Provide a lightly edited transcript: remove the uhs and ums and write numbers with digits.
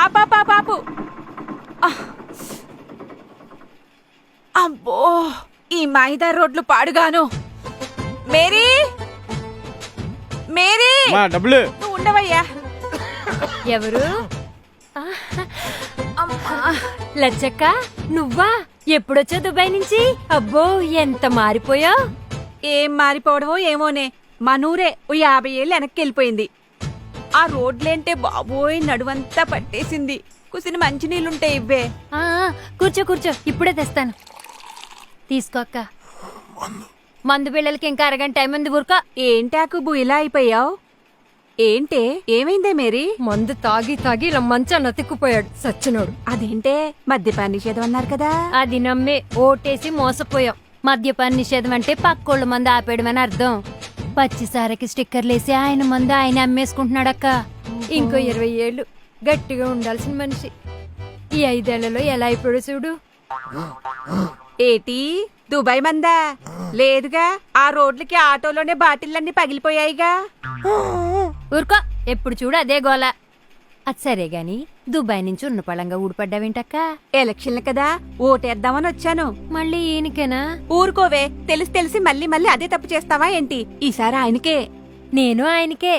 ఆపాపాపాపు. అబ్బో, ఈ మైదా రోడ్లు పాడుగాను. మేరీ, మేరీ, డబ్బులు నువ్వు ఉండవయ్యా. ఎవరు? లచ్చక్క, నువ్వా? ఎప్పుడొచ్చా దుబాయ్ నుంచి? అబ్బో, ఎంత మారిపోయావు. ఏం మారిపోవడమో ఏమోనే, మనూరే ఓ 50 ఏళ్ళు వెనక్కి వెళ్ళిపోయింది. ఆ రోడ్లేంటే బాబోయ్ నడువంతా పట్టేసింది. కుసిన మంచినీళ్ళుంటే ఇవ్వే. కూర్చో కూర్చో, ఇప్పుడే తెస్తాను. తీసుకో అక్క. మందు బిళ్ళలకి ఇంకా అరగంట టైం ఉంది. ఊరుక. ఏంటాకుబు ఇలా అయిపోయావు? ఏంటే, ఏమైందే మేరీ? మందు తాగి తాగి ఇలా మంచాన్ని అతిక్కుపోయాడు సచ్చినోడు. అదేంటే, మద్యపాన నిషేధం అన్నారు కదా. అది నమ్మే ఓటేసి మోసపోయాం. మద్యపాన నిషేధం అంటే పక్కోళ్ళ మందు ఆపేయడం అని అర్థం. పచ్చిసారకి స్టిక్కర్లేసి ఆయన మందు ఆయన అమ్మేసుకుంటున్నాడక్క. ఇంకో 20 ఏళ్ళు గట్టిగా ఉండాల్సిన మనిషి ఈ 5 ఏళ్లలో ఎలా అయిపోయాడు చూడు. ఏటి, దుబాయ్ మందా? లేదుగా, ఆ రోడ్లకి ఆటోలోనే బాటిల్లన్నీ పగిలిపోయాయిగా. ఊరుకో, ఎప్పుడు చూడు అదే గోల. అది సరే గాని దుబాయ్ నుంచి ఉన్న పళంగా ఊడిపడ్డావేంటక్క? ఎలక్షన్లు కదా, ఓటేద్దామని వచ్చాను. మళ్ళీ ఈయనకేనా? ఊరుకోవే, తెలిసి తెలిసి మళ్ళీ మళ్ళీ అదే తప్పు చేస్తావా ఏంటి? ఈసారి ఆయనకే. నేను ఆయనకే.